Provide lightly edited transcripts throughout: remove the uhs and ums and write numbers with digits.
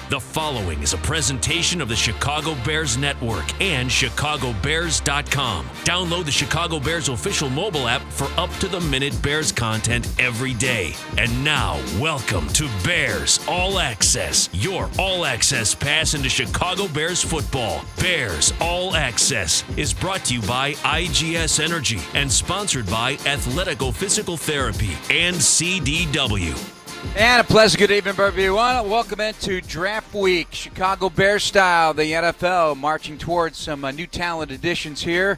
The following is a presentation of the Chicago Bears Network and ChicagoBears.com. Download the Chicago Bears official mobile app for up-to-the-minute Bears content every day. And now, welcome to Bears All Access, your all-access pass into Chicago Bears football. Bears All Access is brought to you by IGS Energy and sponsored by Athletico Physical Therapy and CDW. And a pleasant good evening, everyone. Welcome into Draft Week, Chicago Bears style, the NFL marching towards some new talent additions here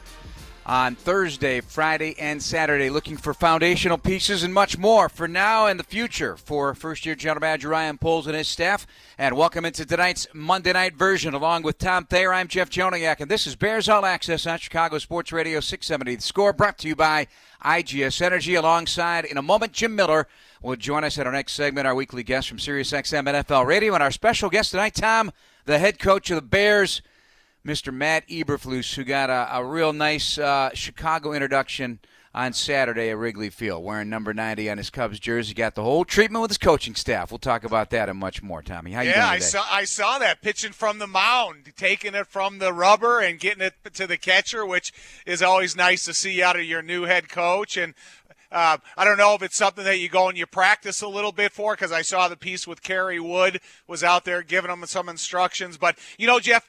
on Thursday, Friday, and Saturday, looking for foundational pieces and much more for now and the future for first-year General Manager Ryan Poles and his staff. And welcome into tonight's Monday night version, along with Tom Thayer. I'm Jeff Joniak, and this is Bears All Access on Chicago Sports Radio 670. The Score brought to you by IGS Energy. Alongside, in a moment, Jim Miller will join us at our next segment, our weekly guest from SiriusXM NFL Radio. And our special guest tonight, Tom, the head coach of the Bears, Mr. Matt Eberflus, who got a real nice Chicago introduction on Saturday at Wrigley Field, wearing number 90 on his Cubs jersey. Got the whole treatment with his coaching staff. We'll talk about that and much more, Tommy. How you doing today? I saw that, pitching from the mound, taking it from the rubber and getting it to the catcher, which is always nice to see out of your new head coach. And I don't know if it's something that you go and you practice a little bit for, because I saw the piece with Kerry Wood was out there giving them some instructions. But, you know, Jeff,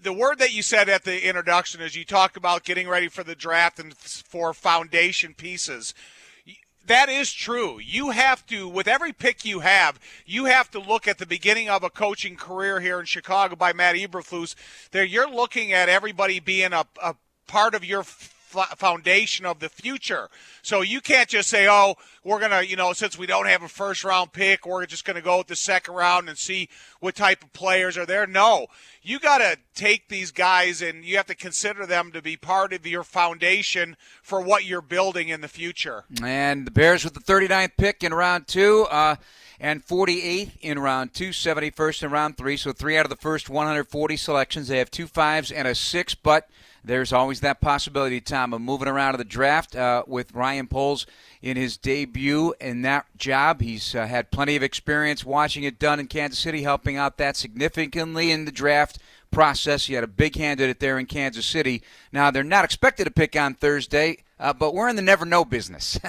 the word that you said at the introduction is you talked about getting ready for the draft and for foundation pieces. That is true. You have to, with every pick you have to look at the beginning of a coaching career here in Chicago by Matt Eberflus. There, you're looking at everybody being a part of your foundation of the future. So you can't just say, oh, we're going to, since we don't have a first-round pick, we're just going to go with the second round and see what type of players are there. No, you got to take these guys and you have to consider them to be part of your foundation for what you're building in the future. And the Bears with the 39th pick in round 2 and 48th in round 2, 71st in round 3. So 3 out of the first 140 selections. They have 2 5s and a 6, but there's always that possibility, Tom, of moving around to the draft with Ryan Poles in his debut in that job. He's had plenty of experience watching it done in Kansas City, helping out that significantly in the draft process. He had a big hand at it there in Kansas City. Now, they're not expected to pick on Thursday, but we're in the never-know business.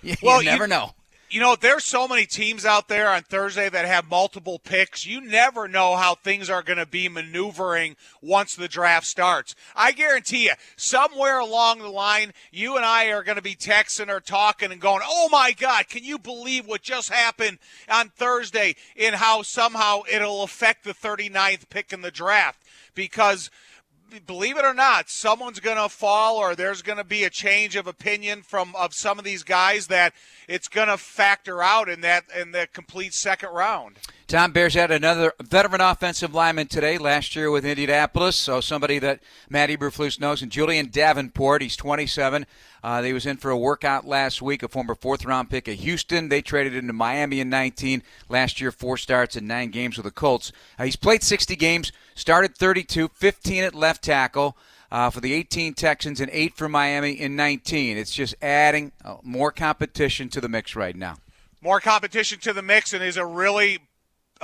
you never know. You know, there's so many teams out there on Thursday that have multiple picks. You never know how things are going to be maneuvering once the draft starts. I guarantee you, somewhere along the line, you and I are going to be texting or talking and going, oh, my God, can you believe what just happened on Thursday and how somehow it'll affect the 39th pick in the draft? Because believe it or not, someone's going to fall, or there's going to be a change of opinion of some of these guys that it's going to factor out in the complete second round. Tom, Bears had another veteran offensive lineman today, last year with Indianapolis, so somebody that Matt Eberflus knows, and Julian Davenport. He's 27. He was in for a workout last week, a former fourth-round pick of Houston. They traded into Miami in 19. Last year, 4 starts and 9 games with the Colts. He's played 60 games, started 32, 15 at left tackle for the 18 Texans and 8 for Miami in 19. It's just adding more competition to the mix right now. More competition to the mix, and is a really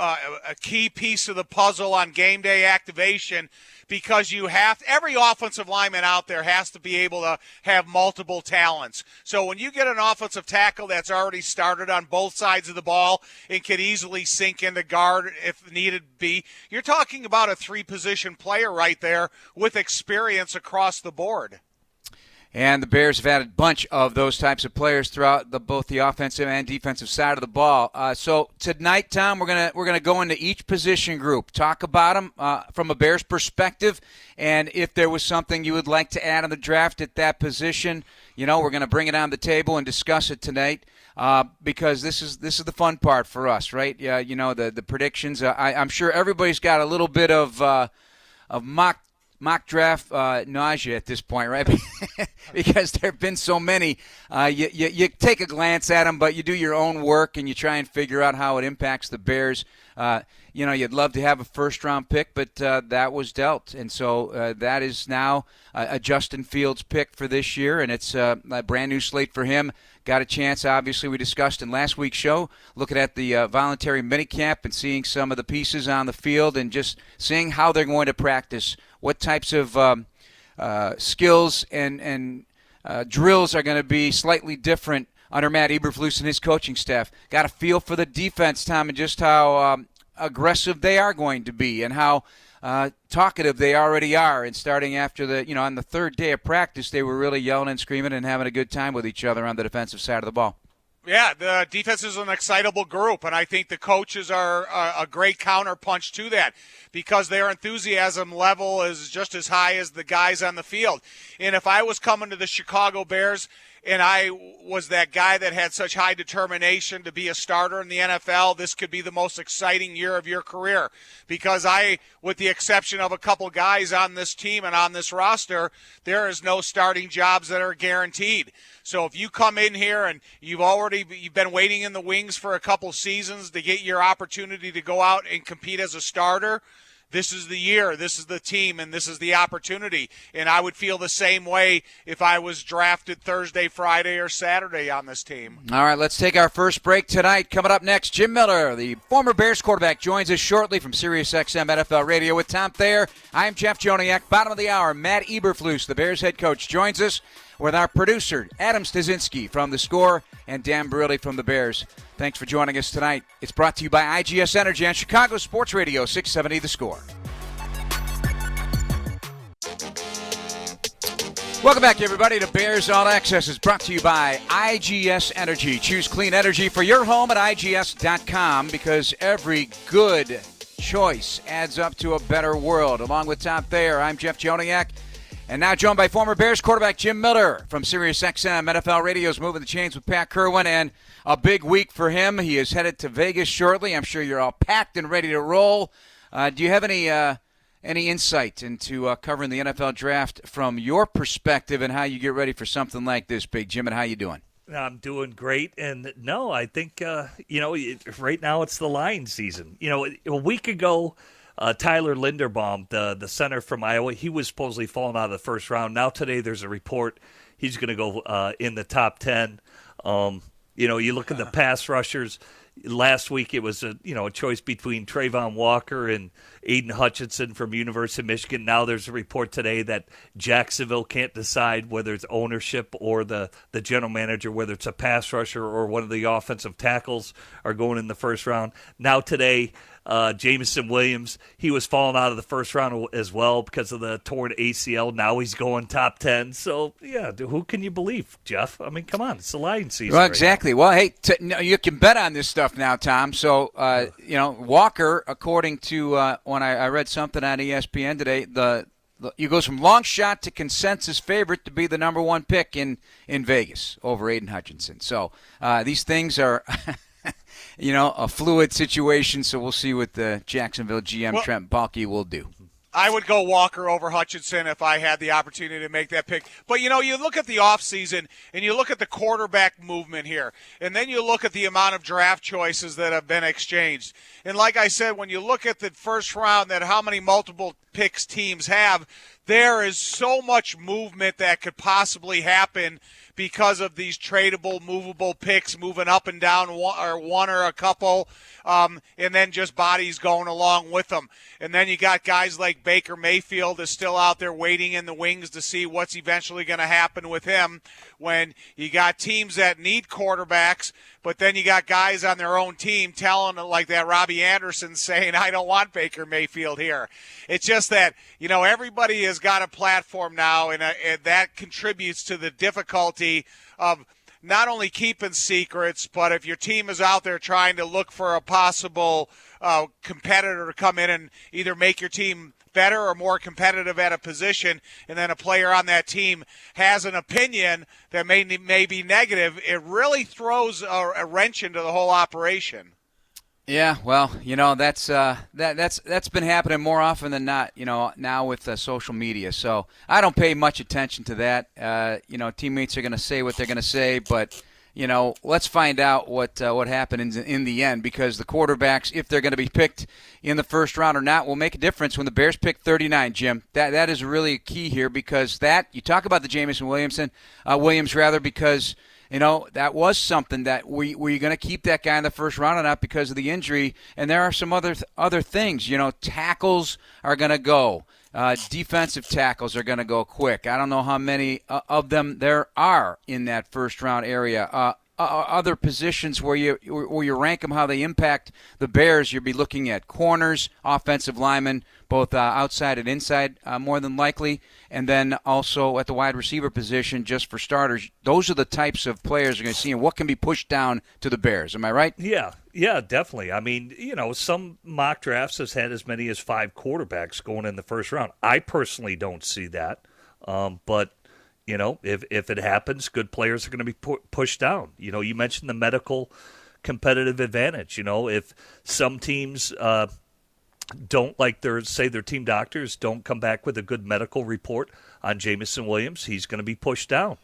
a key piece of the puzzle on game day activation, because every offensive lineman out there has to be able to have multiple talents. So when you get an offensive tackle that's already started on both sides of the ball and can easily sink into guard if needed be, you're talking about a 3-position player right there with experience across the board. And the Bears have had a bunch of those types of players throughout both the offensive and defensive side of the ball. So tonight, Tom, we're gonna go into each position group, talk about them from a Bears perspective, and if there was something you would like to add on the draft at that position, we're gonna bring it on the table and discuss it tonight. Because this is the fun part for us, right? Yeah, the predictions. I'm sure everybody's got a little bit of mock mock draft nausea at this point, right? Because there have been so many. You take a glance at them, but you do your own work and you try and figure out how it impacts the Bears. You'd love to have a first-round pick, but that was dealt. And so that is now a Justin Fields pick for this year, and it's a brand new slate for him. Got a chance, obviously, we discussed in last week's show, looking at the voluntary minicamp and seeing some of the pieces on the field and just seeing how they're going to practice, what types of skills and drills are going to be slightly different under Matt Eberflus and his coaching staff. Got a feel for the defense, Tom, and just how aggressive they are going to be and how talkative they already are. And starting after on the third day of practice, they were really yelling and screaming and having a good time with each other on the defensive side of the ball. Yeah, the defense is an excitable group, and I think the coaches are a great counterpunch to that because their enthusiasm level is just as high as the guys on the field. And if I was coming to the Chicago Bears and I was that guy that had such high determination to be a starter in the NFL, this could be the most exciting year of your career because with the exception of a couple guys on this team and on this roster, there is no starting jobs that are guaranteed. So if you come in here and you've been waiting in the wings for a couple seasons to get your opportunity to go out and compete as a starter, this is the year, this is the team, and this is the opportunity. And I would feel the same way if I was drafted Thursday, Friday, or Saturday on this team. All right, let's take our first break tonight. Coming up next, Jim Miller, the former Bears quarterback, joins us shortly from SiriusXM NFL Radio with Tom Thayer. I'm Jeff Joniak. Bottom of the hour, Matt Eberflus, the Bears head coach, joins us with our producer, Adam Stasinski from The Score and Dan Barilli from the Bears. Thanks for joining us tonight. It's brought to you by IGS Energy on Chicago Sports Radio 670 The Score. Welcome back, everybody, to Bears All Access. Is brought to you by IGS Energy. Choose clean energy for your home at IGS.com because every good choice adds up to a better world. Along with Tom Thayer, I'm Jeff Joniak. And now joined by former Bears quarterback Jim Miller from SiriusXM NFL Radio's Moving the Chains with Pat Kerwin. And a big week for him. He is headed to Vegas shortly. I'm sure you're all packed and ready to roll. Do you have any insight into covering the NFL draft from your perspective and how you get ready for something like this, Big Jim, and how you doing? I'm doing great. And, no, I think, right now it's the Lions season. A week ago, Tyler Linderbaum, the center from Iowa, he was supposedly falling out of the first round. Now today there's a report he's going to go in the top 10. You look at the pass rushers. Last week it was a choice between Trayvon Walker and Aiden Hutchinson from University of Michigan. Now there's a report today that Jacksonville can't decide whether it's ownership or the general manager, whether it's a pass rusher or one of the offensive tackles are going in the first round. Now today, Jameson Williams, he was falling out of the first round as well because of the torn ACL. Now he's going top 10. So, yeah, who can you believe, Jeff? I mean, come on. It's the Lions season. Well, exactly. Well, hey, you can bet on this stuff now, Tom. So, Walker, according to when I read something on ESPN today, he goes from long shot to consensus favorite to be the number one pick in Vegas over Aiden Hutchinson. So these things are – a fluid situation, so we'll see what the Jacksonville GM Trent Baalke will do. I would go Walker over Hutchinson if I had the opportunity to make that pick. But, you look at the offseason and you look at the quarterback movement here, and then you look at the amount of draft choices that have been exchanged. And like I said, when you look at the first round, that how many multiple picks teams have, there is so much movement that could possibly happen because of these tradable, movable picks moving up and down one or a couple, and then just bodies going along with them. And then you got guys like Baker Mayfield is still out there waiting in the wings to see what's eventually going to happen with him. When you got teams that need quarterbacks, but then you got guys on their own team telling, like that Robbie Anderson saying, I don't want Baker Mayfield here. It's just that, everybody has got a platform now, and that contributes to the difficulty of not only keeping secrets, but if your team is out there trying to look for a possible competitor to come in and either make your team better or more competitive at a position, and then a player on that team has an opinion that may be negative, it really throws a wrench into the whole operation. Yeah, well, that's been happening more often than not. Now with social media, so I don't pay much attention to that. Teammates are going to say what they're going to say, but let's find out what happens in the end, because the quarterbacks, if they're going to be picked in the first round or not, will make a difference. When the Bears pick 39, Jim, that is really key here, because you talk about the Jameson Williams, because. That was something that were you going to keep that guy in the first round or not because of the injury? And there are some other things. Tackles are going to go. Defensive tackles are going to go quick. I don't know how many of them there are in that first round area. Other positions where you rank them, how they impact the Bears, you'll be looking at corners, offensive linemen, both outside and inside, more than likely, and then also at the wide receiver position, just for starters. Those are the types of players you're going to see, and what can be pushed down to the Bears. Am I right? Yeah, definitely. I mean, some mock drafts has had as many as 5 quarterbacks going in the first round. I personally don't see that, but if it happens, good players are going to be pushed down. You mentioned the medical competitive advantage. If some teams don't like their team doctors don't come back with a good medical report on Jameson Williams, he's going to be pushed down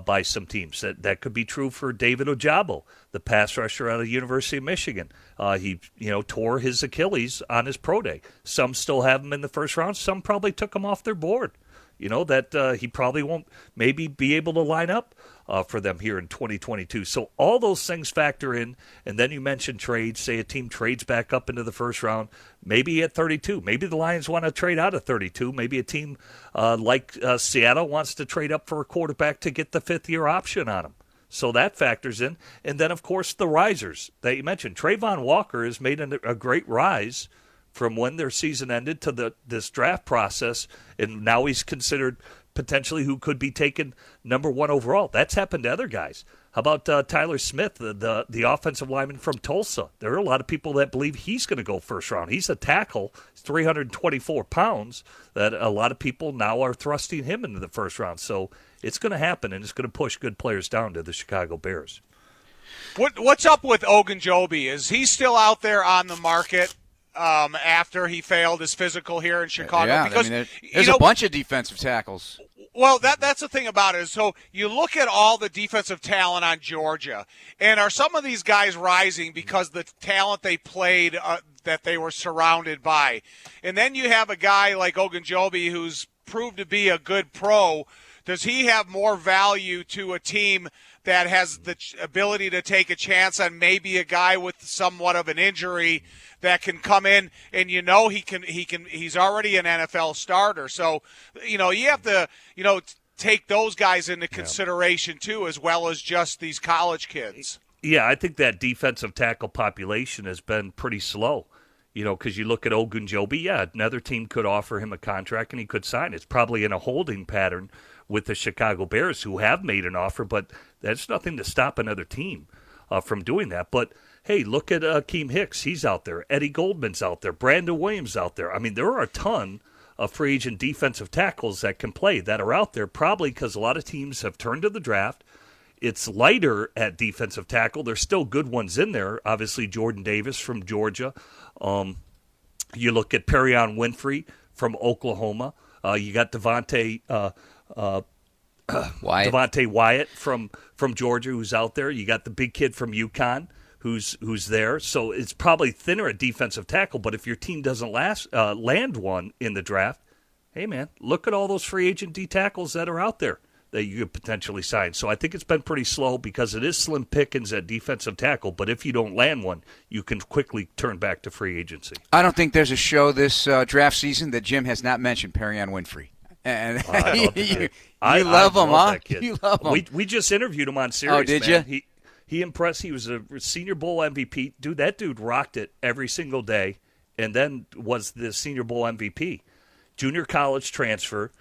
by some teams. That could be true for David Ojabo, the pass rusher out of the University of Michigan. He tore his Achilles on his pro day. Some still have him in the first round. Some probably took him off their board. That he probably won't maybe be able to line up for them here in 2022. So all those things factor in. And then you mentioned trades. Say a team trades back up into the first round, maybe at 32. Maybe the Lions want to trade out of 32. Maybe a team like Seattle wants to trade up for a quarterback to get the 5th-year option on him. So that factors in. And then, of course, the risers that you mentioned. Trayvon Walker has made a great rise from when their season ended to this draft process, and now he's considered potentially who could be taken number 1 overall. That's happened to other guys. How about Tyler Smith, the offensive lineman from Tulsa? There are a lot of people that believe he's going to go first round. He's a tackle, 324 pounds, that a lot of people now are thrusting him into the first round. So it's going to happen, and it's going to push good players down to the Chicago Bears. What's up with Ogunjobi? Is he still out there on the market? After he failed his physical here in Chicago. Yeah, because there's a bunch of defensive tackles. Well, that's the thing about it. So you look at all the defensive talent on Georgia, and are some of these guys rising because the talent they played that they were surrounded by? And then you have a guy like Ogunjobi who's proved to be a good pro. Does he have more value to a team that has the ability to take a chance on maybe a guy with somewhat of an injury that can come in and he's already an NFL starter. So, you have to, take those guys into consideration too, as well as just these college kids. Yeah, I think that defensive tackle population has been pretty slow. Because you look at Ogunjobi, another team could offer him a contract and he could sign. It's probably in a holding pattern with the Chicago Bears, who have made an offer, but that's nothing to stop another team from doing that. But, hey, look at Akeem Hicks. He's out there. Eddie Goldman's out there. Brandon Williams out there. I mean, there are a ton of free agent defensive tackles that can play that are out there, probably because a lot of teams have turned to the draft. It's lighter at defensive tackle. There's still good ones in there. Obviously, Jordan Davis from Georgia. You look at Perion Winfrey from Oklahoma. You got Devontae Wyatt from Georgia, who's out there. You got the big kid from UConn who's there. So it's probably thinner at defensive tackle. But if your team doesn't land one in the draft, hey, man, look at all those free agent D tackles that are out there that you could potentially sign. So I think it's been pretty slow because it is slim pickings at defensive tackle. But if you don't land one, you can quickly turn back to free agency. I don't think there's a show this draft season that Jim has not mentioned Perion Winfrey. And you love him, huh? You love him. We just interviewed him on Sirius. Oh, did man. you? He impressed. He was a Senior Bowl MVP. Dude, that dude rocked it every single day, and then was the Senior Bowl MVP. Junior college transfer.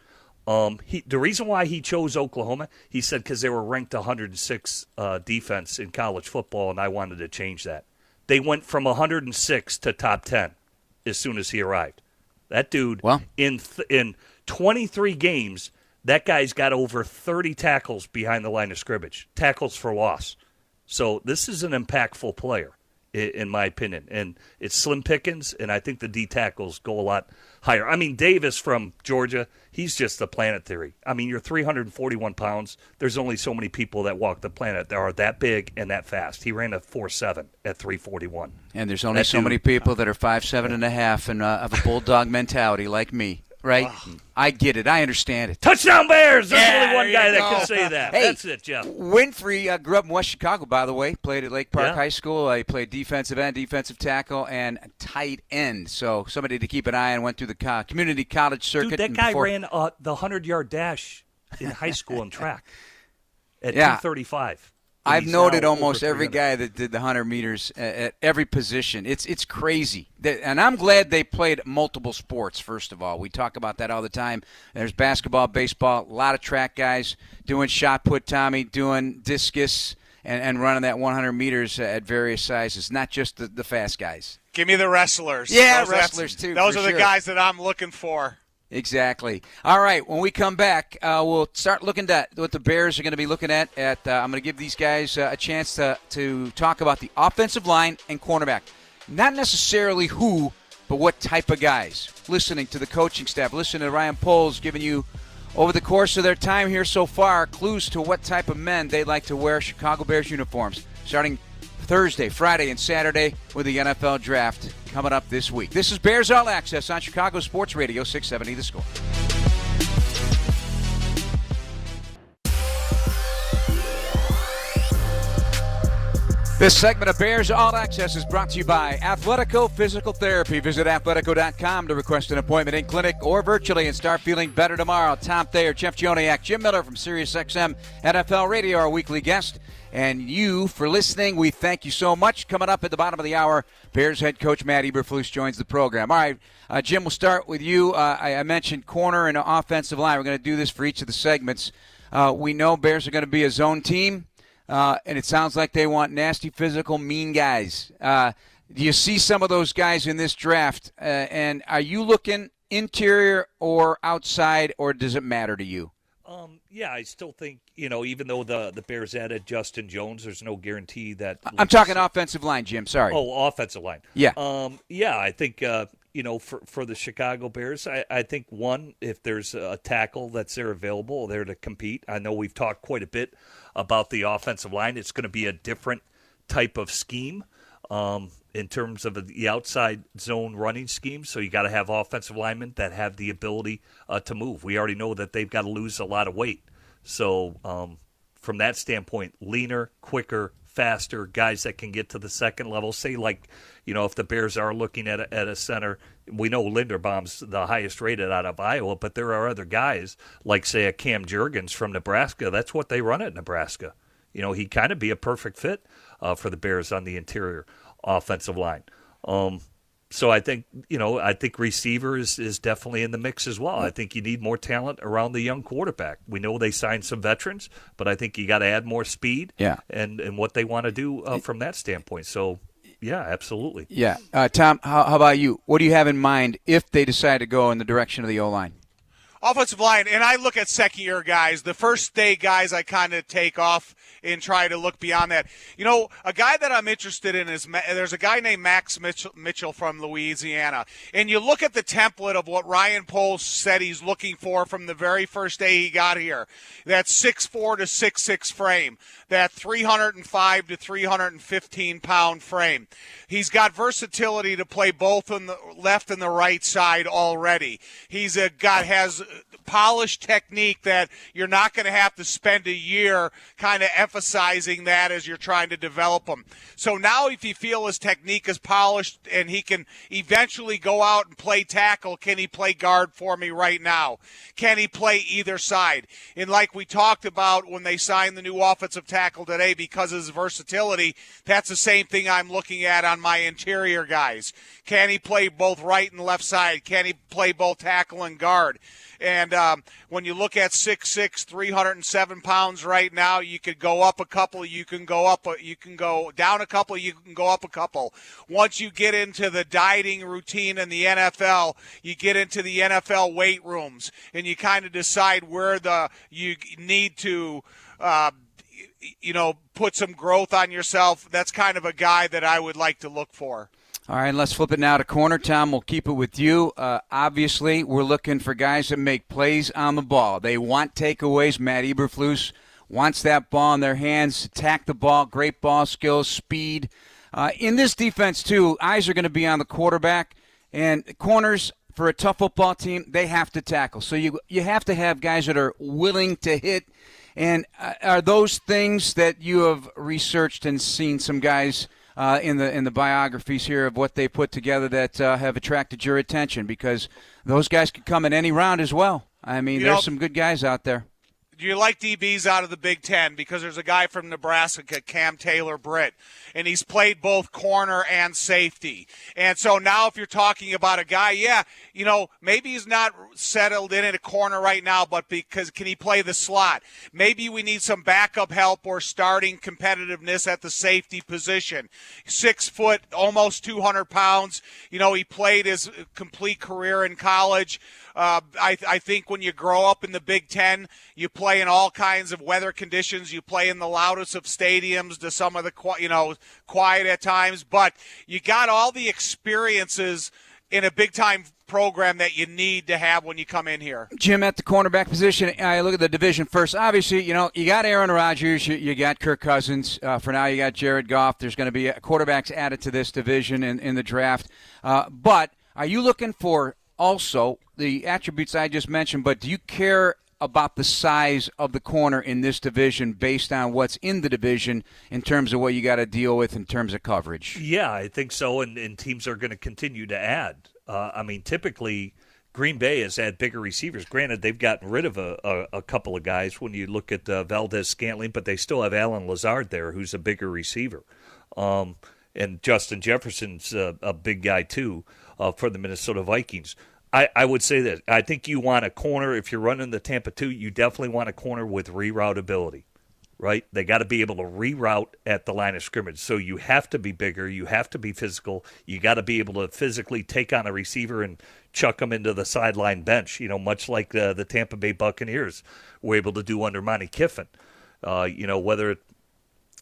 The reason why he chose Oklahoma, he said, because they were ranked 106 defense in college football, and I wanted to change that. They went from 106 to top 10 as soon as he arrived. That dude, in 23 games, that guy's got over 30 tackles behind the line of scrimmage, tackles for loss. So this is an impactful player. in my opinion. And it's slim pickings, and I think the D tackles go a lot higher. I mean, Davis from Georgia, he's just a planet theory. I mean, you're 341 pounds. There's only so many people that walk the planet that are that big and that fast. He ran a 4.7 at 341. And there's only so many people that are 5'7" and a half and have a bulldog mentality like me. Right? I get it. I understand it. Touchdown Bears! There's only one guy that can say that. Hey, that's it, Jeff. Winfrey grew up in West Chicago, by the way. Played at Lake Park High School. He played defensive end, defensive tackle, and tight end. So somebody to keep an eye on. Went through the community college circuit. Dude, that guy ran the 100-yard dash in high school in track at 2:35. I've noted almost every guy that did the 100 meters at every position. It's crazy. And I'm glad they played multiple sports, first of all. We talk about that all the time. There's basketball, baseball, a lot of track guys doing shot put, Tommy, doing discus, and running that 100 meters at various sizes, not just the fast guys. Give me the wrestlers. Yeah, wrestlers too. Those are the guys that I'm looking for. Exactly. All right, when we come back, we'll start looking at what the Bears are going to be looking at. I'm going to give these guys a chance to talk about the offensive line and cornerback. Not necessarily who, but what type of guys. Listening to the coaching staff, listening to Ryan Poles giving you, over the course of their time here so far, clues to what type of men they like to wear Chicago Bears uniforms, starting Thursday, Friday, and Saturday with the NFL Draft coming up this week. This is Bears All Access on Chicago Sports Radio 670 The Score. This segment of Bears All Access is brought to you by Athletico Physical Therapy. Visit athletico.com to request an appointment in clinic or virtually and start feeling better tomorrow. Tom Thayer, Jeff Joniak, Jim Miller from SiriusXM NFL Radio, our weekly guest. And you for listening. We thank you so much. Coming up at the bottom of the hour, Bears head coach Matt Eberflus joins the program. All right, Jim, we'll start with you. I mentioned corner and offensive line. We're going to do this for each of the segments. We know Bears are going to be a zone team, and it sounds like they want nasty, physical, mean guys. Do you see some of those guys in this draft? And are you looking interior or outside, or does it matter to you? Yeah, I still think, even though the Bears added Justin Jones, there's no guarantee that – I'm talking offensive line, Jim. Sorry. Oh, offensive line. Yeah. I think, for the Chicago Bears, I think, one, if there's a tackle that's there available, there to compete. I know we've talked quite a bit about the offensive line. It's going to be a different type of scheme in terms of the outside zone running scheme. So you got to have offensive linemen that have the ability to move. We already know that they've got to lose a lot of weight. So from that standpoint, leaner, quicker, faster guys that can get to the second level. Say if the Bears are looking at a center, we know Linderbaum's the highest rated out of Iowa, but there are other guys like, say, a Cam Jurgens from Nebraska. That's what they run at Nebraska. He'd kind of be a perfect fit for the Bears on the interior offensive line. So I think receiver is definitely in the mix as well. I think you need more talent around the young quarterback. We know they signed some veterans, but I think you got to add more speed and what they want to do from that standpoint. So, yeah, absolutely. Yeah. Tom, how about you? What do you have in mind if they decide to go in the direction of the O-line? Offensive line, and I look at second-year guys. The first-day guys I kind of take off and try to look beyond that. A guy that I'm interested in is there's a guy named Max Mitchell from Louisiana. And you look at the template of what Ryan Poles said he's looking for from the very first day he got here. That 6'4" to 6'6" frame, that 305 to 315-pound frame. He's got versatility to play both on the left and the right side already. He's has polished technique that you're not going to have to spend a year kind of emphasizing that as you're trying to develop him. So now if you feel his technique is polished and he can eventually go out and play tackle, can he play guard for me right now? Can he play either side? And like we talked about when they signed the new offensive tackle today, because of his versatility, that's the same thing I'm looking at on my interior guys. Can he play both right and left side? Can he play both tackle and guard? And when you look at 6'6", 307 pounds right now, you could go up a couple, you can go down a couple, you can go up a couple. Once you get into the dieting routine in the NFL, you get into the NFL weight rooms, and you kind of decide where you need to put some growth on yourself. That's kind of a guy that I would like to look for. All right, let's flip it now to corner. Tom, we'll keep it with you. Obviously, we're looking for guys that make plays on the ball. They want takeaways. Matt Eberflus wants that ball in their hands, attack the ball, great ball skills, speed. In this defense, too, eyes are going to be on the quarterback. And corners, for a tough football team, they have to tackle. So you have to have guys that are willing to hit. And are those things that you have researched and seen some guys in the biographies here of what they put together that have attracted your attention? Because those guys could come in any round as well. I mean, there's some good guys out there. Do you like DBs out of the Big Ten? Because there's a guy from Nebraska, Cam Taylor-Britt, and he's played both corner and safety. And so now if you're talking about a guy, maybe he's not settled in at a corner right now, but because can he play the slot? Maybe we need some backup help or starting competitiveness at the safety position. 6 foot, almost 200 pounds. He played his complete career in college. I think when you grow up in the Big Ten, you play in all kinds of weather conditions. You play in the loudest of stadiums to some of the quiet at times. But you got all the experiences in a big-time program that you need to have when you come in here. Jim, at the cornerback position, I look at the division first. Obviously, you got Aaron Rodgers, you got Kirk Cousins. For now, you got Jared Goff. There's going to be quarterbacks added to this division in the draft. But are you looking for also the attributes I just mentioned, but do you care about the size of the corner in this division based on what's in the division in terms of what you got to deal with in terms of coverage? Yeah, I think so, and teams are going to continue to add. Typically Green Bay has had bigger receivers. Granted, they've gotten rid of a couple of guys when you look at Valdez-Scantling, but they still have Alan Lazard there, who's a bigger receiver. And Justin Jefferson's a big guy, too, for the Minnesota Vikings. I would say that I think you want a corner. If you're running the Tampa 2, you definitely want a corner with reroute ability, right? They got to be able to reroute at the line of scrimmage. So you have to be bigger. You have to be physical. You got to be able to physically take on a receiver and chuck them into the sideline bench, much like the Tampa Bay Buccaneers were able to do under Monty Kiffin. Whether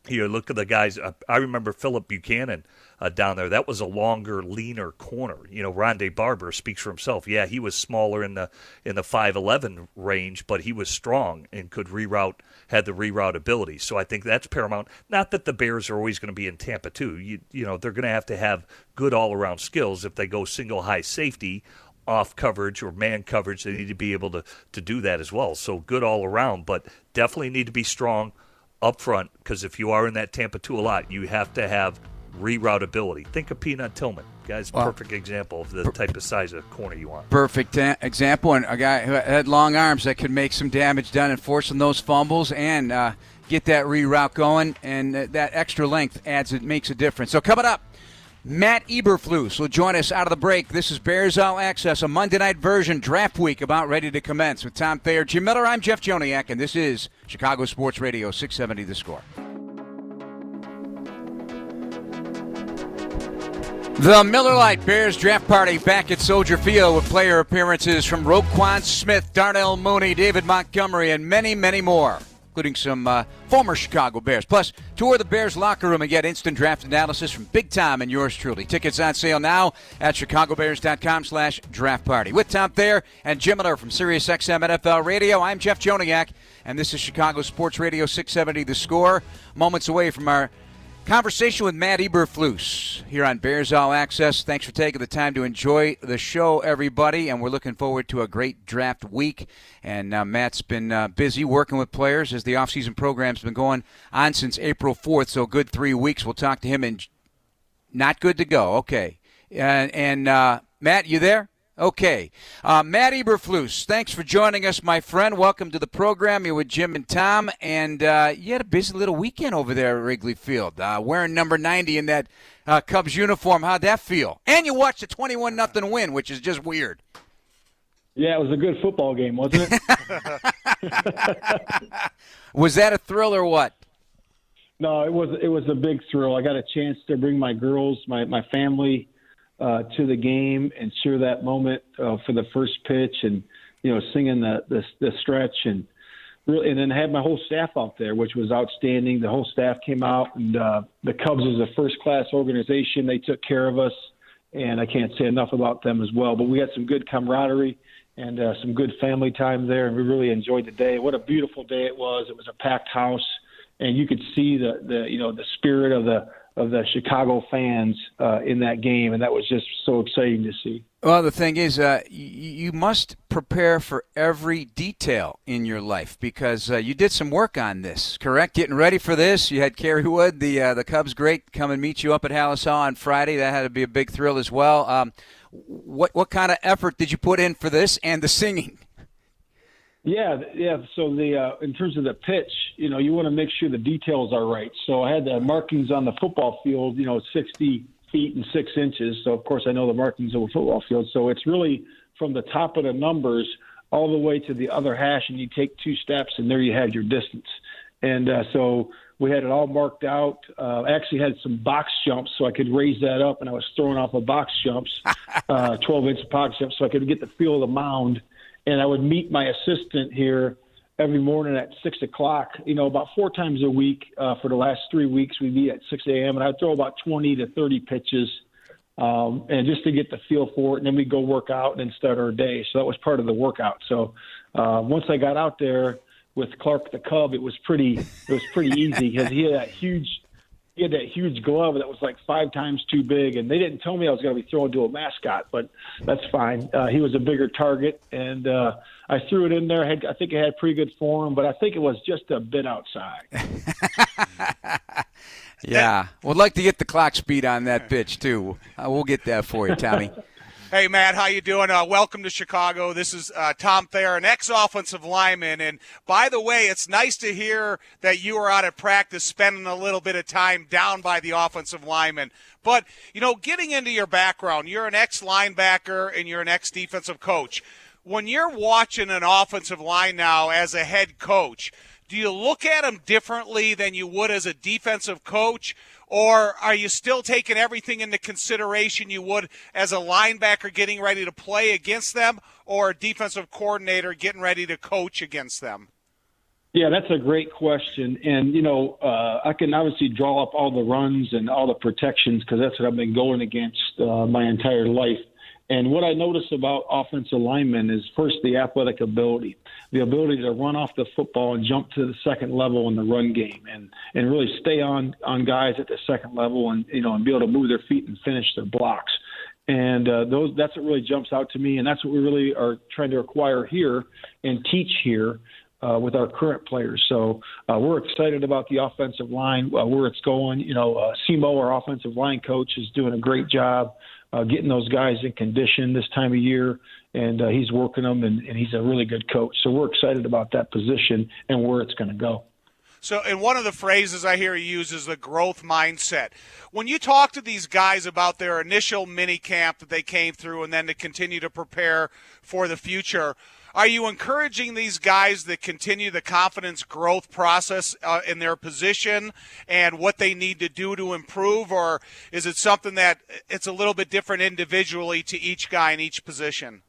look at the guys. I remember Philip Buchanan down there. That was a longer, leaner corner. Rondé Barber speaks for himself. Yeah, he was smaller in the 5'11" range, but he was strong and could had the reroute ability. So I think that's paramount. Not that the Bears are always going to be in Tampa too. They're going to have good all-around skills. If they go single high safety, off coverage or man coverage, they need to be able to do that as well. So good all around, but definitely need to be strong up front, because if you are in that Tampa 2 a lot, you have to have reroute ability. Think of Peanut Tillman. Guy's perfect example of the type of size of corner you want. Perfect example, and a guy who had long arms that could make some damage done and forcing those fumbles and get that reroute going, and that extra length makes a difference. So coming up, Matt Eberflus will join us out of the break. This is Bears All Access, a Monday night version, draft week about ready to commence with Tom Thayer, Jim Miller. I'm Jeff Joniak, and this is Chicago Sports Radio 670 The Score. The Miller Lite Bears draft party back at Soldier Field with player appearances from Roquan Smith, Darnell Mooney, David Montgomery, and many, many more, including some former Chicago Bears. Plus, tour the Bears locker room and get instant draft analysis from Big Tom and yours truly. Tickets on sale now at chicagobears.com/draft party. With Tom Thayer and Jim Miller from SiriusXM NFL Radio, I'm Jeff Joniak, and this is Chicago Sports Radio 670 The Score. Moments away from our conversation with Matt Eberflus here on Bears All Access. Thanks for taking the time to enjoy the show, everybody, and we're looking forward to a great draft week. And Matt's been busy working with players as the offseason program's been going on since April 4th, so a good 3 weeks. We'll talk to him in not good to go. Okay. And Matt, you there? Okay. Matt Eberflus, thanks for joining us, my friend. Welcome to the program. You're with Jim and Tom, and you had a busy little weekend over there at Wrigley Field, wearing number 90 in that Cubs uniform. How'd that feel? And you watched a 21-0 win, which is just weird. Yeah, it was a good football game, wasn't it? Was that a thrill or what? No, it was a big thrill. I got a chance to bring my girls, my family, to the game and share that moment for the first pitch, and singing the stretch, and really, and then I had my whole staff out there, which was outstanding. The whole staff came out, and the Cubs is a first-class organization. They took care of us, and I can't say enough about them as well. But we had some good camaraderie and some good family time there, and we really enjoyed the day. What a beautiful day it was. It was a packed house, and you could see the spirit of the Chicago fans in that game, and that was just so exciting to see. Well, the thing is, you must prepare for every detail in your life because you did some work on this, correct? Getting ready for this, you had Kerry Wood, the Cubs great, come and meet you up at Hallishaw on Friday. That had to be a big thrill as well. What kind of effort did you put in for this and the singing? Yeah. So in terms of the pitch, you want to make sure the details are right. So I had the markings on the football field, 60 feet and 6 inches. So of course I know the markings of a football field. So it's really from the top of the numbers all the way to the other hash, and you take 2 steps, and there you have your distance. And so we had it all marked out. I actually had some box jumps so I could raise that up, and I was throwing off of box jumps, 12-inch box jumps, so I could get the feel of the mound. And I would meet my assistant here every morning at 6 o'clock, about 4 times a week. For the last 3 weeks, we meet at 6 a.m., and I'd throw about 20 to 30 pitches, and just to get the feel for it. And then we'd go work out and then start our day. So that was part of the workout. So once I got out there with Clark the Cub, it was pretty easy because he had that huge glove that was like 5 times too big, and they didn't tell me I was going to be throwing to a mascot, but that's fine. He was a bigger target, and I threw it in there. I think it had pretty good form, but I think it was just a bit outside. Yeah, we'd like to get the clock speed on that pitch too. We'll get that for you, Tommy. Hey, Matt, how you doing? Welcome to Chicago. This is Tom Thayer, an ex-offensive lineman. And by the way, it's nice to hear that you were out at practice spending a little bit of time down by the offensive lineman. But, getting into your background, you're an ex-linebacker and you're an ex-defensive coach. When you're watching an offensive line now as a head coach, do you look at them differently than you would as a defensive coach? Or are you still taking everything into consideration you would as a linebacker getting ready to play against them or a defensive coordinator getting ready to coach against them? Yeah, that's a great question. And, I can obviously draw up all the runs and all the protections because that's what I've been going against my entire life. And what I notice about offensive linemen is first the athletic ability, the ability to run off the football and jump to the second level in the run game and really stay on guys at the second level and, and be able to move their feet and finish their blocks. And that's what really jumps out to me. And that's what we really are trying to acquire here and teach here with our current players. So we're excited about the offensive line, where it's going. Simo, our offensive line coach, is doing a great job getting those guys in condition this time of year, and he's working them, and he's a really good coach. So we're excited about that position and where it's going to go. So, and one of the phrases I hear you use is the growth mindset. When you talk to these guys about their initial mini camp that they came through and then to continue to prepare for the future, are you encouraging these guys to continue the confidence growth process in their position and what they need to do to improve, or is it something that it's a little bit different individually to each guy in each position?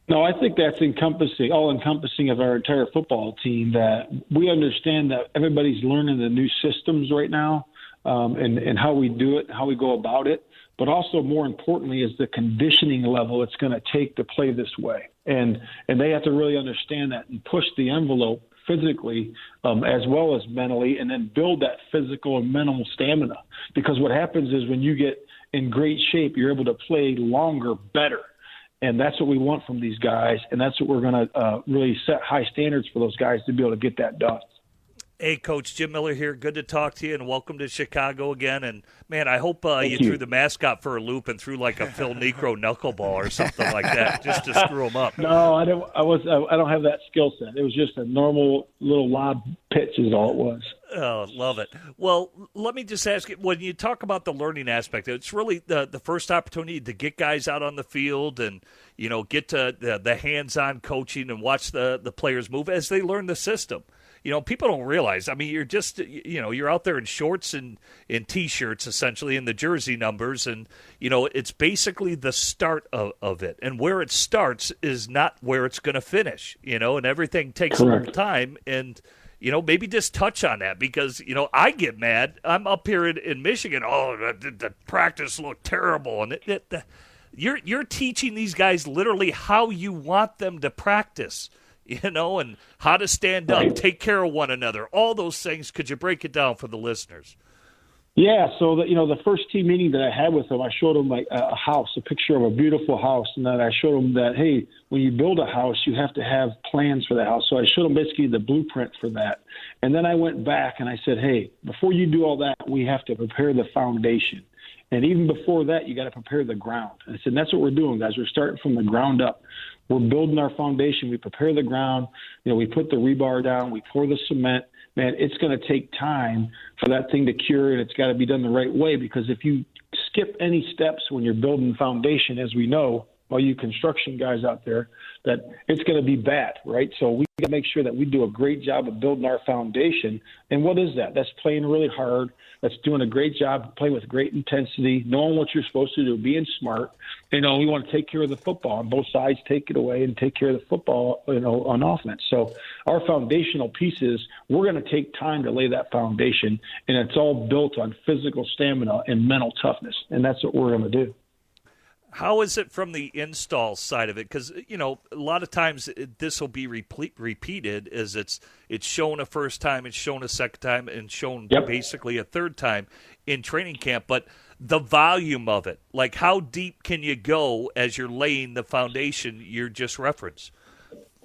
No, I think that's all-encompassing of our entire football team, that we understand that everybody's learning the new systems right now and how we do it, how we go about it. But also, more importantly, is the conditioning level it's going to take to play this way. And they have to really understand that and push the envelope physically as well as mentally, and then build that physical and mental stamina. Because what happens is when you get in great shape, you're able to play longer, better. And that's what we want from these guys, and that's what we're going to really set high standards for those guys to be able to get that done. Hey, Coach Jim Miller here. Good to talk to you, and welcome to Chicago again. And, man, I hope you threw the mascot for a loop and threw like a Phil Necro knuckleball or something like that just to screw him up. No, I don't have that skill set. It was just a normal little lob pitch is all it was. Oh, love it. Well, let me just ask you, when you talk about the learning aspect, it's really the first opportunity to get guys out on the field and, get to the hands-on coaching and watch the players move as they learn the system. people don't realize. I mean, you're just, you're out there in shorts and in T-shirts, essentially, in the jersey numbers. And, it's basically the start of it. And where it starts is not where it's going to finish, and everything takes a little time. And, maybe just touch on that because, I get mad. I'm up here in Michigan. Oh, the practice looked terrible. And you're teaching these guys literally how you want them to practice, and how to stand up, take care of one another, all those things. Could you break it down for the listeners? Yeah, so the first team meeting that I had with them, I showed them like a house, a picture of a beautiful house, and then I showed them that, hey, when you build a house, you have to have plans for the house. So I showed them basically the blueprint for that. And then I went back and I said, hey, before you do all that, we have to prepare the foundation. And even before that, you got to prepare the ground. And I said, that's what we're doing, guys. We're starting from the ground up. We're building our foundation. We prepare the ground. We put the rebar down. We pour the cement. Man, it's going to take time for that thing to cure, and it's got to be done the right way because if you skip any steps when you're building foundation, as we know, all you construction guys out there, that it's going to be bad, right? So we got to make sure that we do a great job of building our foundation. And what is that? That's playing really hard. That's doing a great job, playing with great intensity, knowing what you're supposed to do, being smart. We want to take care of the football on both sides, take it away and take care of the football, on offense. So our foundational pieces, we're going to take time to lay that foundation, and it's all built on physical stamina and mental toughness. And that's what we're going to do. How is it from the install side of it? Because, a lot of times this will be repeated as it's shown a first time, it's shown a second time, and shown basically a third time in training camp. But the volume of it, like how deep can you go as you're laying the foundation you just referenced?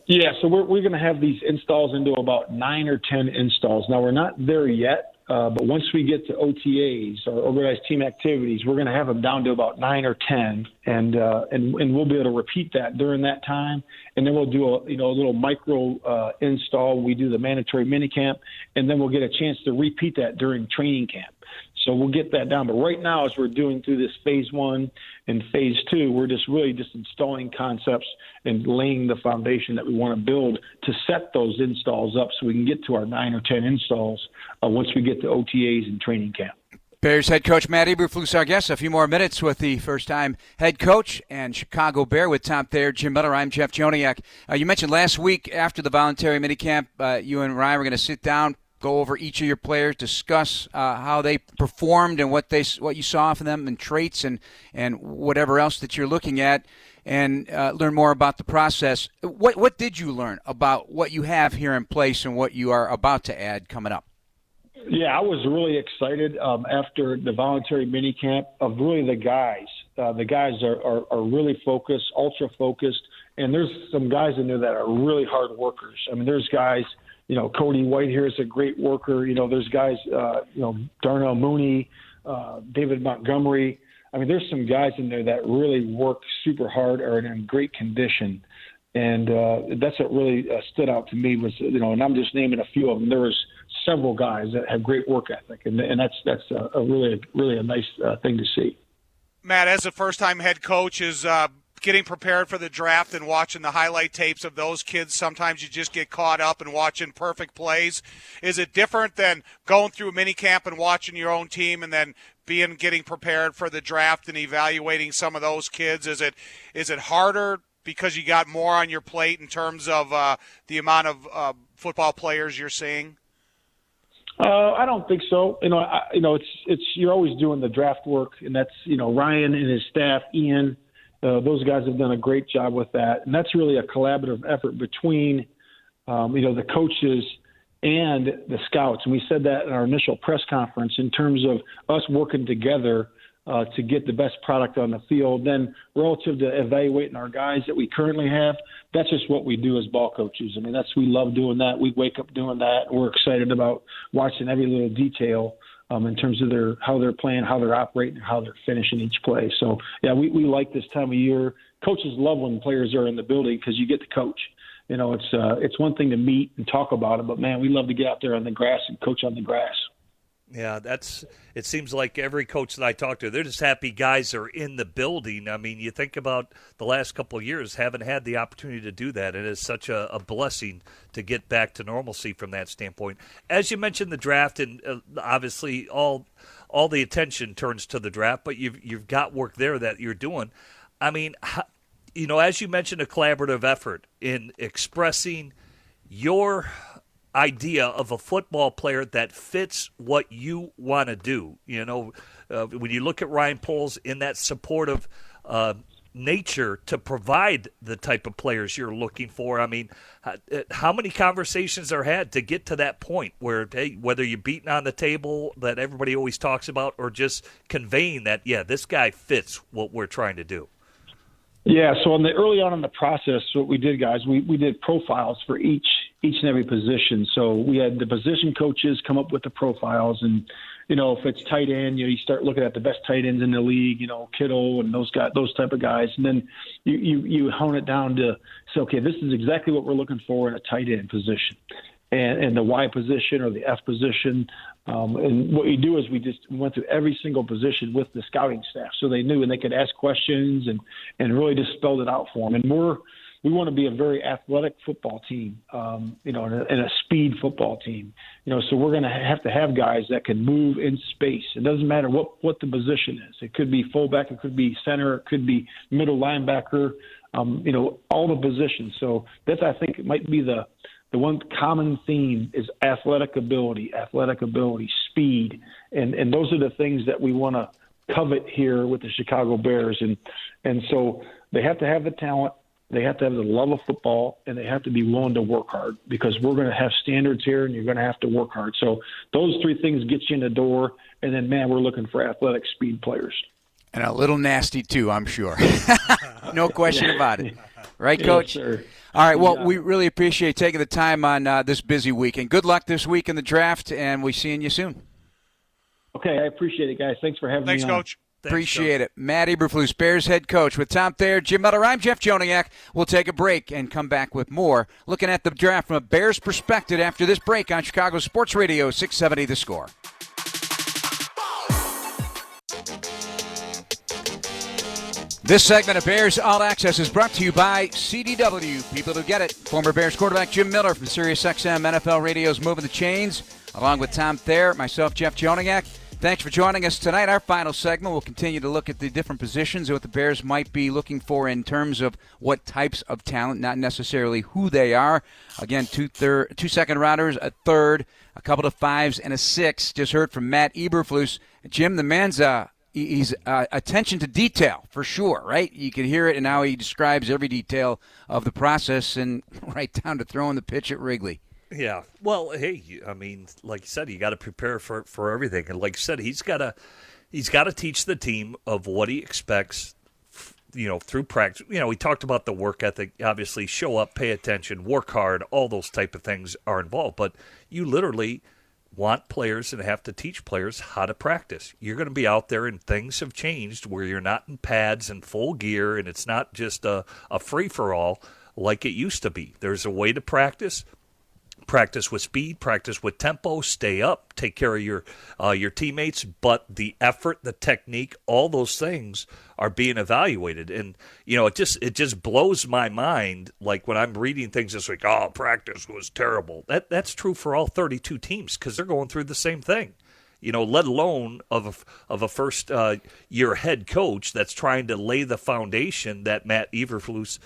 Yeah, so we're going to have these installs into about 9 or 10 installs. Now, we're not there yet. But once we get to OTAs or organized team activities, we're going to have them down to about 9 or 10, and we'll be able to repeat that during that time. And then we'll do a little micro install. We do the mandatory minicamp, and then we'll get a chance to repeat that during training camp. So we'll get that down. But right now, as we're doing through this phase 1 and phase 2, we're just really installing concepts and laying the foundation that we want to build to set those installs up so we can get to our 9 or 10 installs once we get to OTAs and training camp. Bears head coach Matt Eberflus, our guest. A few more minutes with the first-time head coach and Chicago Bear with Tom Thayer, Jim Miller. I'm Jeff Joniak. You mentioned last week after the voluntary minicamp, you and Ryan were going to sit down, go over each of your players, discuss how they performed and what you saw from them and traits and whatever else that you're looking at, and learn more about the process. What did you learn about what you have here in place and what you are about to add coming up? Yeah, I was really excited after the voluntary minicamp of really the guys. The guys are really focused, ultra focused, and there's some guys in there that are really hard workers. I mean, there's guys. Cody White here is a great worker. There's guys, Darnell Mooney, David Montgomery. I mean, there's some guys in there that really work super hard, are in great condition. And that's what really stood out to me was, and I'm just naming a few of them. There was several guys that have great work ethic, and that's a really a nice thing to see. Matt, as a first-time head coach, is getting prepared for the draft and watching the highlight tapes of those kids, sometimes you just get caught up in watching perfect plays. Is it different than going through minicamp and watching your own team and then getting prepared for the draft and evaluating some of those kids? Is it harder because you got more on your plate in terms of the amount of football players you're seeing? I don't think so. It's you're always doing the draft work, and that's Ryan and his staff, Ian. Those guys have done a great job with that, and that's really a collaborative effort between, the coaches and the scouts. And we said that in our initial press conference in terms of us working together to get the best product on the field. Then relative to evaluating our guys that we currently have, that's just what we do as ball coaches. I mean, we love doing that. We wake up doing that. We're excited about watching every little detail in terms of how they're playing, how they're operating, and how they're finishing each play. So, yeah, we like this time of year. Coaches love when players are in the building because you get to coach. It's one thing to meet and talk about it, but, man, we love to get out there on the grass and coach on the grass. Yeah, it seems like every coach that I talk to, they're just happy guys are in the building. I mean, you think about the last couple of years, haven't had the opportunity to do that. It is such a blessing to get back to normalcy from that standpoint. As you mentioned, the draft, and obviously all the attention turns to the draft, but you've got work there that you're doing. I mean, as you mentioned, a collaborative effort in expressing your idea of a football player that fits what you want to do. When you look at Ryan Poles in that supportive nature to provide the type of players you're looking for, I mean, how many conversations are had to get to that point where, hey, whether you're beating on the table that everybody always talks about or just conveying that, yeah, this guy fits what we're trying to do? Yeah, so early on in the process, what we did, guys, we did profiles for each and every position. So we had the position coaches come up with the profiles, and if it's tight end, you start looking at the best tight ends in the league, Kittle and those type of guys, and then you hone it down to say, okay, this is exactly what we're looking for in a tight end position, and the Y position or the F position. And what you do is we went through every single position with the scouting staff, so they knew and they could ask questions and really just spelled it out for them. And we want to be a very athletic football team, and a speed football team. So we're going to have guys that can move in space. It doesn't matter what the position is. It could be fullback, it could be center, it could be middle linebacker. All the positions. So that's, I think, it might be the one common theme is athletic ability, speed, and those are the things that we want to covet here with the Chicago Bears. And so they have to have the talent, they have to have the love of football, and they have to be willing to work hard, because we're going to have standards here and you're going to have to work hard. So those three things get you in the door, and then, man, we're looking for athletic speed players. And a little nasty, too, I'm sure. No question about it. Right, Coach? Yes, sir. All right, well, we really appreciate taking the time on this busy week. And good luck this week in the draft, and we'll see you soon. Okay, I appreciate it, guys. Thanks for having me on. Thanks, Coach. Appreciate it. Matt Eberflus, Bears head coach, with Tom Thayer, Jim Miller. I'm Jeff Joniak. We'll take a break and come back with more, looking at the draft from a Bears perspective after this break on Chicago Sports Radio 670 The Score. This segment of Bears All Access is brought to you by CDW. People who get it. Former Bears quarterback Jim Miller from SiriusXM NFL Radio's Moving the Chains, along with Tom Thayer, myself, Jeff Joniak. Thanks for joining us tonight. Our final segment, we'll continue to look at the different positions and what the Bears might be looking for in terms of what types of talent, not necessarily who they are. Again, two second rounders, a third, a couple of fives, and a six. Just heard from Matt Eberflus. Jim, the man's he's attention to detail for sure, right? You can hear it in how he describes every detail of the process, and right down to throwing the pitch at Wrigley. Yeah. Well, hey, I mean, like you said, you got to prepare for everything. And like you said, he's got to teach the team of what he expects, through practice. We talked about the work ethic, obviously, show up, pay attention, work hard, all those type of things are involved. But you literally want players and have to teach players how to practice. You're going to be out there and things have changed where you're not in pads and full gear, and it's not just a free-for-all like it used to be. There's a way to practice with speed, practice with tempo, stay up, take care of your teammates, but the effort, the technique, all those things are being evaluated. And it just blows my mind, like when I'm reading things this week, practice was terrible. That's true for all 32 teams because they're going through the same thing. Let alone of a first year head coach that's trying to lay the foundation that Matt Eberflus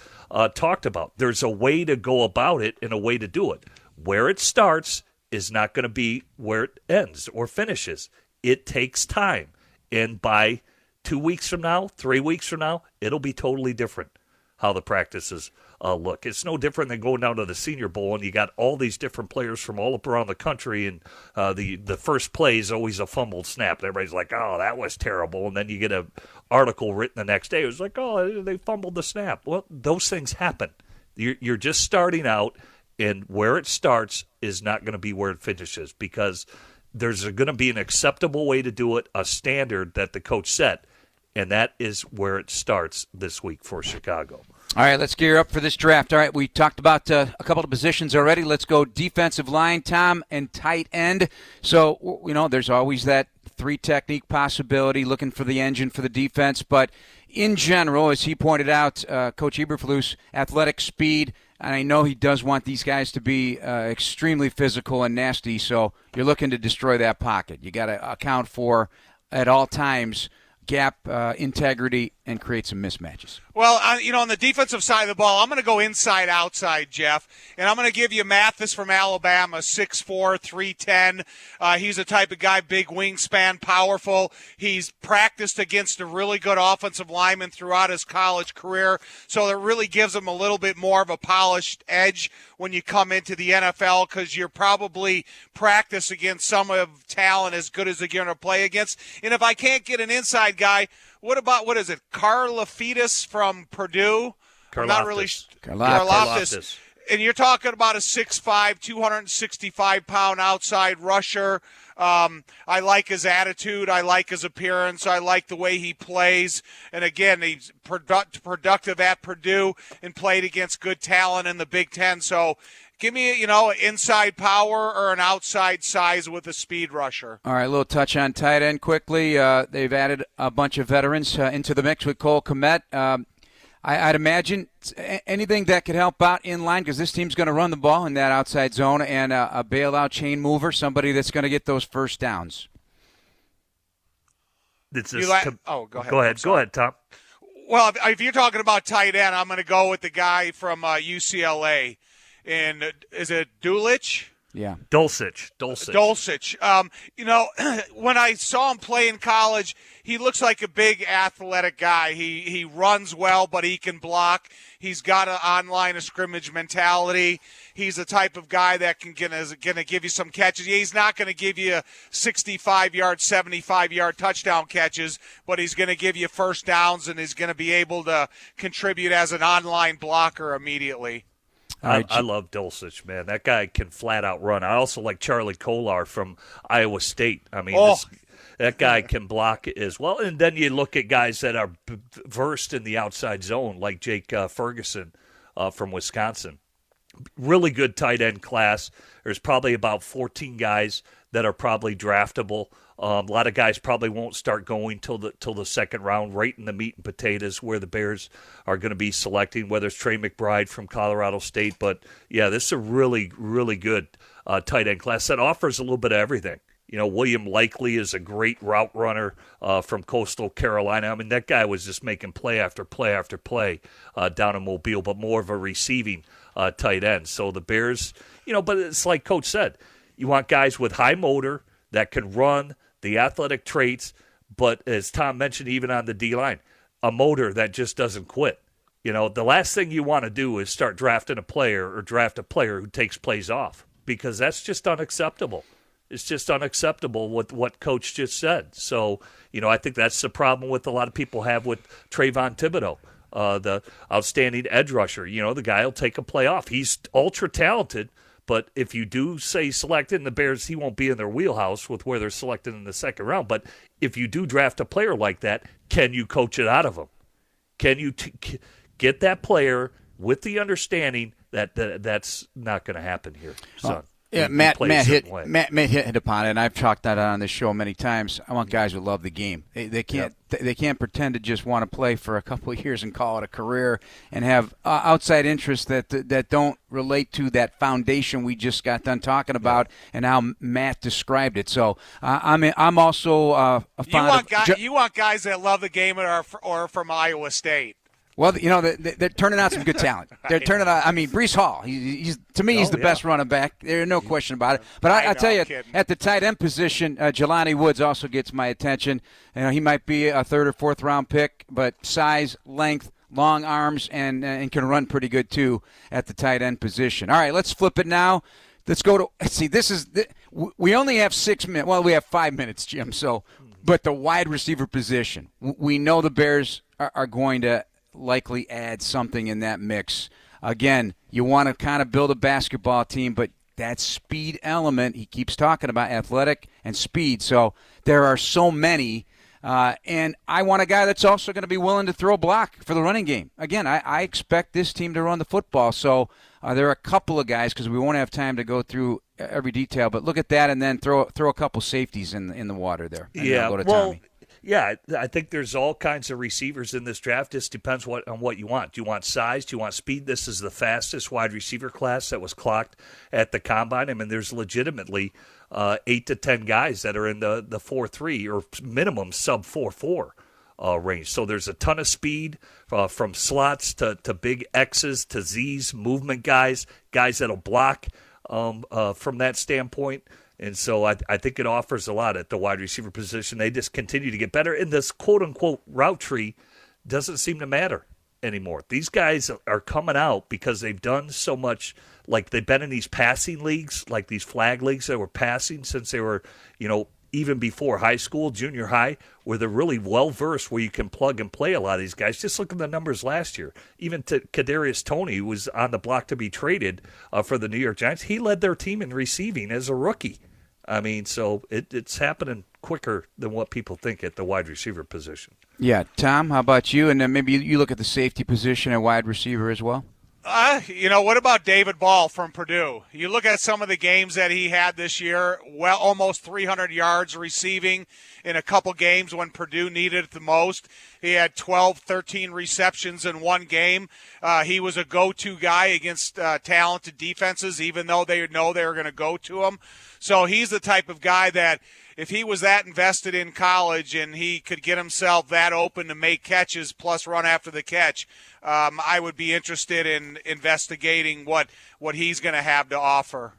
talked about. There's a way to go about it and a way to do it. Where it starts is not going to be where it ends or finishes. It takes time. And by 2 weeks from now, 3 weeks from now, it'll be totally different how the practices look. It's no different than going down to the Senior Bowl and you got all these different players from all up around the country, and the first play is always a fumbled snap. And everybody's like, oh, that was terrible. And then you get an article written the next day. It was like, oh, they fumbled the snap. Well, those things happen. You're just starting out. And where it starts is not going to be where it finishes, because there's going to be an acceptable way to do it, a standard that the coach set, and that is where it starts this week for Chicago. All right, let's gear up for this draft. All right, we talked about a couple of positions already. Let's go defensive line, Tom, and tight end. So, there's always that three technique possibility, looking for the engine for the defense. But in general, as he pointed out, Coach Eberflus, athletic speed, and I know he does want these guys to be extremely physical and nasty, so you're looking to destroy that pocket. You got to account for, at all times, gap integrity and create some mismatches. Well, on the defensive side of the ball, I'm going to go inside, outside, Jeff. And I'm going to give you Mathis from Alabama, 6'4", 310. He's a type of guy, big wingspan, powerful. He's practiced against a really good offensive lineman throughout his college career. So it really gives him a little bit more of a polished edge when you come into the NFL, because you're probably practice against some of talent as good as you're going to play against. And if I can't get an inside guy, what about, Karlaftis from Purdue? I'm not really Karlaftis. And you're talking about a 6'5", 265-pound outside rusher. I like his attitude. I like his appearance. I like the way he plays. And, again, he's productive at Purdue and played against good talent in the Big Ten. So give me, an inside power or an outside size with a speed rusher. All right, a little touch on tight end quickly. They've added a bunch of veterans into the mix with Cole Kmet. I'd imagine anything that could help out in line, because this team's going to run the ball in that outside zone, and a bailout chain mover, somebody that's going to get those first downs. Go ahead, Tom. Well, if you're talking about tight end, I'm going to go with the guy from UCLA. And is it Dulich? Yeah. Dulcich. When I saw him play in college, he looks like a big athletic guy. He runs well, but he can block. He's got an on-line of scrimmage mentality. He's the type of guy that going to give you some catches. He's not going to give you 65-yard, 75-yard touchdown catches, but he's going to give you first downs, and he's going to be able to contribute as an on-line blocker immediately. I love Dulcich, man. That guy can flat out run. I also like Charlie Kolar from Iowa State. I mean, that guy can block as well. And then you look at guys that are versed in the outside zone, like Jake Ferguson from Wisconsin. Really good tight end class. There's probably about 14 guys that are probably draftable. A lot of guys probably won't start going till the second round, right in the meat and potatoes where the Bears are going to be selecting, whether it's Trey McBride from Colorado State. But, yeah, this is a really, really good tight end class that offers a little bit of everything. William Likely is a great route runner from Coastal Carolina. I mean, that guy was just making play after play after play down in Mobile, but more of a receiving tight end. So the Bears, but it's like Coach said, you want guys with high motor that can run, the athletic traits, but as Tom mentioned, even on the D-line, a motor that just doesn't quit. The last thing you want to do is start drafting a player or draft a player who takes plays off, because that's just unacceptable. It's just unacceptable with what Coach just said. So, I think that's the problem with a lot of people have with Trayvon Thibodeau, the outstanding edge rusher. The guy will take a play off. He's ultra-talented, but if you do say selected in the Bears, he won't be in their wheelhouse with where they're selected in the second round. But if you do draft a player like that, can you coach it out of him? Can you get that player with the understanding that that's not going to happen here, son? Yeah, Matt hit upon it, and I've talked that on this show many times. I want guys who love the game. They can't pretend to just want to play for a couple of years and call it a career, and have outside interests that don't relate to that foundation we just got done talking about, and how Matt described it. So I'm also a fan you want guys that love the game or from Iowa State. Well, they're turning out some good talent. They're turning out. I mean, Breece Hall. He's to me, he's the best running back. There's no question about it. But I tell you, at the tight end position, Jelani Woods also gets my attention. He might be a third or fourth round pick, but size, length, long arms, and can run pretty good too at the tight end position. All right, let's flip it now. Let's go to see. We only have 6 minutes. Well, we have 5 minutes, Jim. So, but the wide receiver position, we know the Bears are going to likely add something in that mix. Again, you want to kind of build a basketball team, but that speed element, he keeps talking about athletic and speed. So there are so many And I want a guy that's also going to be willing to throw a block for the running game. Again, I expect this team to run the football. So there are a couple of guys, because we won't have time to go through every detail, but look at that and then throw a couple safeties in the water there. And yeah, go to well, Tommy. Yeah, I think there's all kinds of receivers in this draft. Just depends on what you want. Do you want size? Do you want speed? This is the fastest wide receiver class that was clocked at the Combine. I mean, there's legitimately 8 to 10 guys that are in the 4.3 or minimum sub 4.4 range. So there's a ton of speed from slots to big X's to Z's, movement guys that'll block from that standpoint. And so I think it offers a lot at the wide receiver position. They just continue to get better. And this quote-unquote route tree doesn't seem to matter anymore. These guys are coming out because they've done so much. Like they've been in these passing leagues, like these flag leagues that were passing since they were, even before high school, junior high, where they're really well-versed, where you can plug and play a lot of these guys. Just look at the numbers last year. Even to Kadarius Toney, who was on the block to be traded for the New York Giants, he led their team in receiving as a rookie. I mean, so it's happening quicker than what people think at the wide receiver position. Yeah. Tom, how about you? And then maybe you look at the safety position at wide receiver as well? What about David Ball from Purdue? You look at some of the games that he had this year, well, almost 300 yards receiving in a couple games when Purdue needed it the most. He had 12, 13 receptions in one game. He was a go-to guy against talented defenses, even though they know they were going to go to him. So he's the type of guy that if he was that invested in college and he could get himself that open to make catches plus run after the catch, I would be interested in investigating what he's going to have to offer.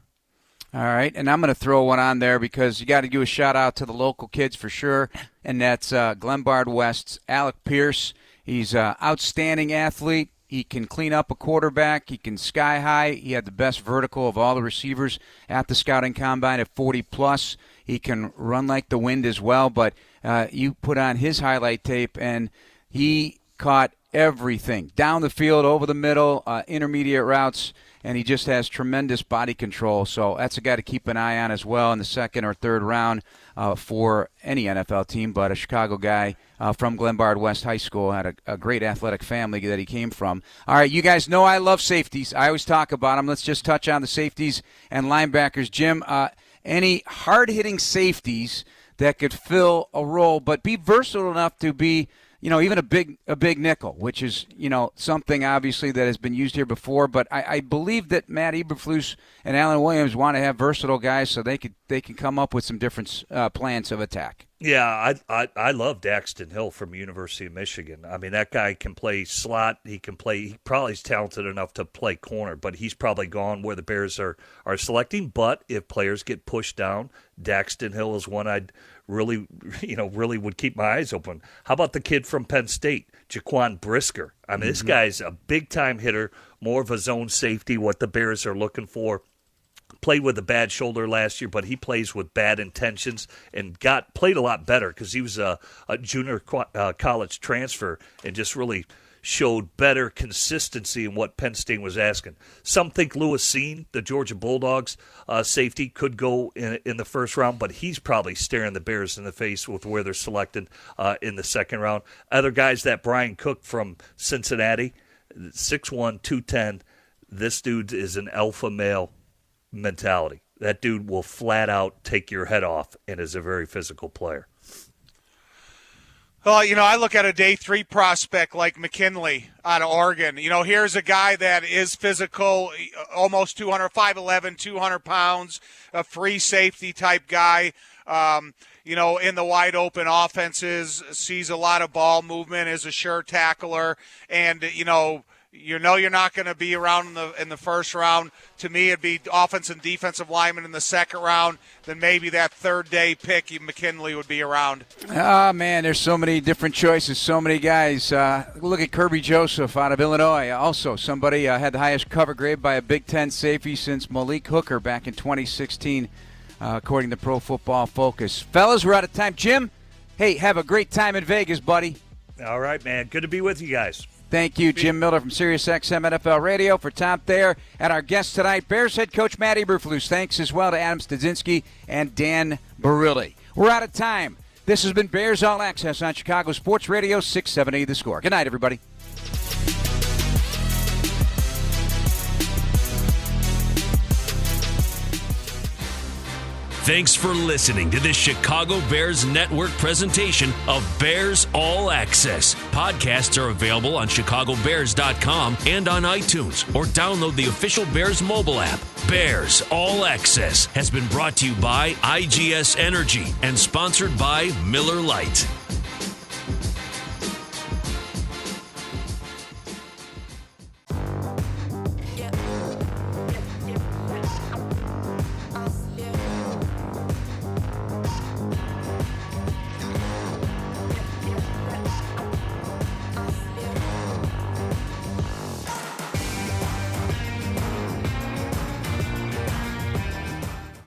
All right, and I'm going to throw one on there because you got to give a shout-out to the local kids for sure, and that's Glenbard West's Alec Pierce. He's an outstanding athlete. He can clean up a quarterback. He can sky high. He had the best vertical of all the receivers at the scouting combine at 40+. He can run like the wind as well, but you put on his highlight tape, and he caught everything. Down the field, over the middle, intermediate routes, and he just has tremendous body control. So that's a guy to keep an eye on as well in the second or third round for any NFL team, but a Chicago guy from Glenbard West High School, had a great athletic family that he came from. All right, you guys know I love safeties. I always talk about them. Let's just touch on the safeties and linebackers. Jim, any hard-hitting safeties that could fill a role but be versatile enough to be, even a big nickel, which is, something obviously that has been used here before. But I believe that Matt Eberflus and Alan Williams want to have versatile guys so they can come up with some different plans of attack. Yeah, I love Daxton Hill from University of Michigan. I mean, that guy can play slot. He probably is talented enough to play corner, but he's probably gone where the Bears are selecting. But if players get pushed down, Daxton Hill is one I'd really would keep my eyes open. How about the kid from Penn State, Jaquan Brisker? I mean, this guy's a big-time hitter, more of a zone safety, what the Bears are looking for. Played with a bad shoulder last year, but he plays with bad intentions and played a lot better because he was a junior college transfer and just really showed better consistency in what Penn State was asking. Some think Lewis Seen, the Georgia Bulldogs safety, could go in the first round, but he's probably staring the Bears in the face with where they're selected in the second round. Other guys, that Brian Cook from Cincinnati, 6'1", 210. This dude is an alpha male mentality. That dude will flat out take your head off and is a very physical player. Well, I look at a day 3 prospect like McKinley out of Oregon. Here's a guy that is physical, almost 5'11", 200 pounds, a free safety type guy. In the wide open offenses, sees a lot of ball movement, is a sure tackler, and you're not going to be around in the first round. To me, it'd be offense and defensive lineman in the second round. Then maybe that third day pick, McKinley would be around. Oh, man, there's so many different choices, so many guys. Look at Kirby Joseph out of Illinois. Also, somebody had the highest cover grade by a Big Ten safety since Malik Hooker back in 2016, according to Pro Football Focus. Fellas, we're out of time. Jim, hey, have a great time in Vegas, buddy. All right, man. Good to be with you guys. Thank you, Jim Miller from SiriusXM NFL Radio. For Tom Thayer and our guest tonight, Bears head coach Matt Eberflus. Thanks as well to Adam Stadzinski and Dan Barilli. We're out of time. This has been Bears All Access on Chicago Sports Radio 670 The Score. Good night, everybody. Thanks for listening to this Chicago Bears Network presentation of Bears All Access. Podcasts are available on chicagobears.com and on iTunes, or download the official Bears mobile app. Bears All Access has been brought to you by IGS Energy and sponsored by Miller Lite.